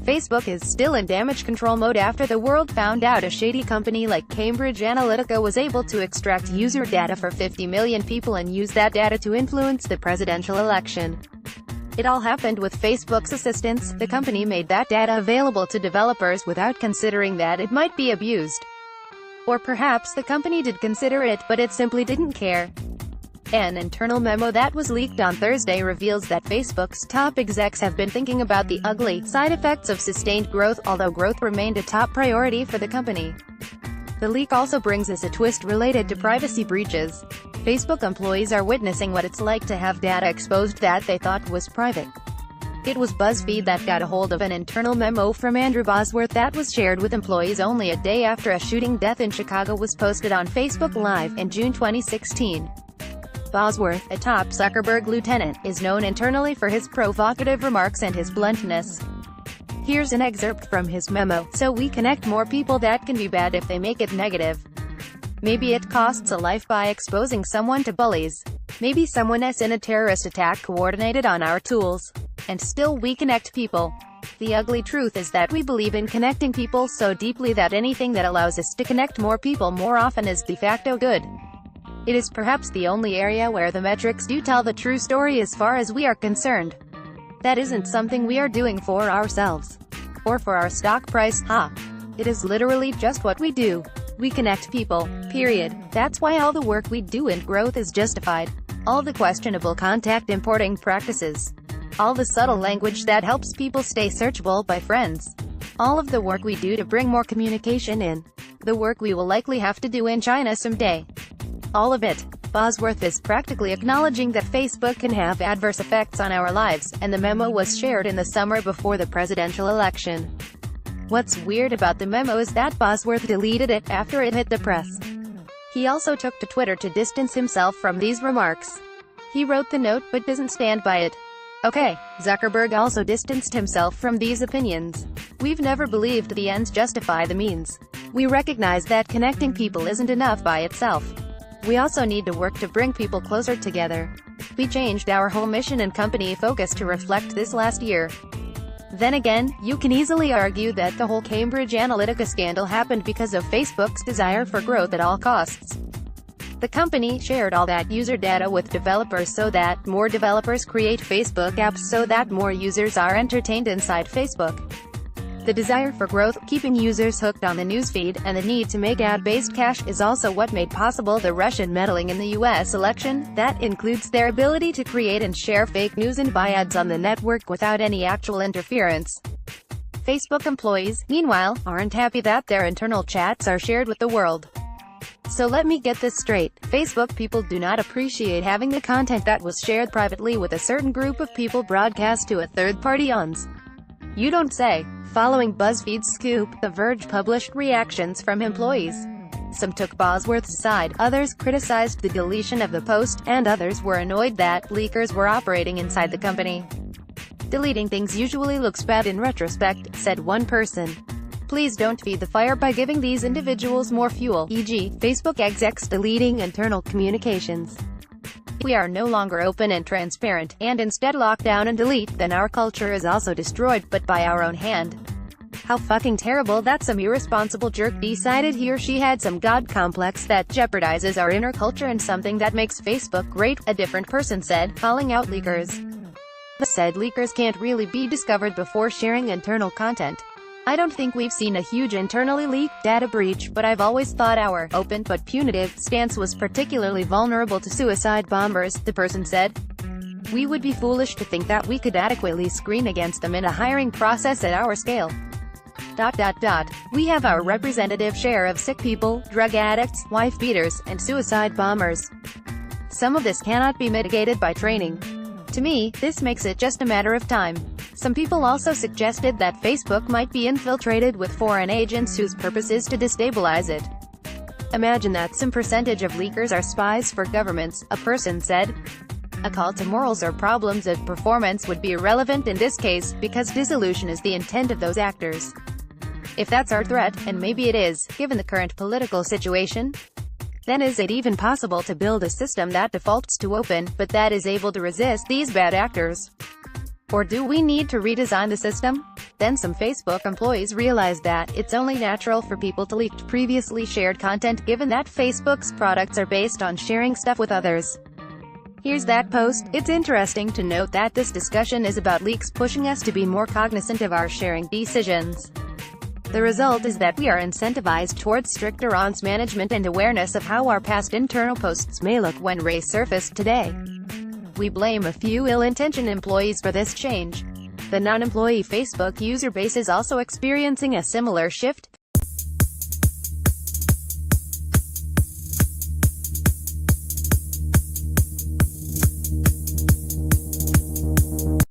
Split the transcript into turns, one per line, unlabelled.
Facebook is still in damage control mode after the world found out a shady company like Cambridge Analytica was able to extract user data for 50 million people and use that data to influence the presidential election. It all happened with Facebook's assistance. The company made that data available to developers without considering that it might be abused. Or perhaps the company did consider it, but it simply didn't care. An internal memo that was leaked on Thursday reveals that Facebook's top execs have been thinking about the ugly side effects of sustained growth, although growth remained a top priority for the company. The leak also brings us a twist related to privacy breaches. Facebook employees are witnessing what it's like to have data exposed that they thought was private. It was BuzzFeed that got a hold of an internal memo from Andrew Bosworth that was shared with employees only a day after a shooting death in Chicago was posted on Facebook Live in June 2016. Bosworth, a top Zuckerberg lieutenant, is known internally for his provocative remarks and his bluntness. Here's an excerpt from his memo. So we connect more people that can be bad if they make it negative. Maybe it costs a life by exposing someone to bullies. Maybe someone is in a terrorist attack coordinated on our tools. And still we connect people. The ugly truth is that we believe in connecting people so deeply that anything that allows us to connect more people more often is de facto good. It is perhaps the only area where the metrics do tell the true story as far as we are concerned. That isn't something we are doing for ourselves. Or for our stock price, It is literally just what we do. We connect people, period. That's why all the work we do in growth is justified. All the questionable contact importing practices. All the subtle language that helps people stay searchable by friends. All of the work we do to bring more communication in. The work we will likely have to do in China someday. All of it. Bosworth is practically acknowledging that Facebook can have adverse effects on our lives, and the memo was shared in the summer before the presidential election. What's weird about the memo is that Bosworth deleted it after it hit the press. He also took to Twitter to distance himself from these remarks. He wrote the note but doesn't stand by it. Okay, Zuckerberg also distanced himself from these opinions. We've never believed the ends justify the means. We recognize that connecting people isn't enough by itself. We also need to work to bring people closer together. We changed our whole mission and company focus to reflect this last year. Then again, you can easily argue that the whole Cambridge Analytica scandal happened because of Facebook's desire for growth at all costs. The company shared all that user data with developers so that more developers create Facebook apps so that more users are entertained inside Facebook. The desire for growth, keeping users hooked on the newsfeed, and the need to make ad-based cash is also what made possible the Russian meddling in the US election. That includes their ability to create and share fake news and buy ads on the network without any actual interference. Facebook employees, meanwhile, aren't happy that their internal chats are shared with the world. So let me get this straight. Facebook people do not appreciate having the content that was shared privately with a certain group of people broadcast to a third party ons. You don't say. Following BuzzFeed's scoop, The Verge published reactions from employees. Some took Bosworth's side, others criticized the deletion of the post, and others were annoyed that leakers were operating inside the company. Deleting things usually looks bad in retrospect, said one person. Please don't feed the fire by giving these individuals more fuel, e.g., Facebook execs deleting internal communications. We are no longer open and transparent, and instead lock down and delete, then our culture is also destroyed, but by our own hand. How fucking terrible that some irresponsible jerk decided he or she had some god complex that jeopardizes our inner culture and something that makes Facebook great, a different person said, calling out leakers. The said leakers can't really be discovered before sharing internal content. I don't think we've seen a huge internally leaked data breach, but I've always thought our open but punitive stance was particularly vulnerable to suicide bombers, the person said. We would be foolish to think that we could adequately screen against them in a hiring process at our scale. We have our representative share of sick people, drug addicts, wife beaters, and suicide bombers. Some of this cannot be mitigated by training. To me, this makes it just a matter of time. Some people also suggested that Facebook might be infiltrated with foreign agents whose purpose is to destabilize it. Imagine that some percentage of leakers are spies for governments, a person said. A call to morals or problems of performance would be irrelevant in this case, because dissolution is the intent of those actors. If that's our threat, and maybe it is, given the current political situation, then is it even possible to build a system that defaults to open, but that is able to resist these bad actors? Or do we need to redesign the system? Then some Facebook employees realized that it's only natural for people to leak previously shared content, given that Facebook's products are based on sharing stuff with others. Here's that post. It's interesting to note that this discussion is about leaks pushing us to be more cognizant of our sharing decisions. The result is that we are incentivized towards stricter ONS management and awareness of how our past internal posts may look when resurfaced today. We blame a few ill-intentioned employees for this change. The non-employee Facebook user base is also experiencing a similar shift.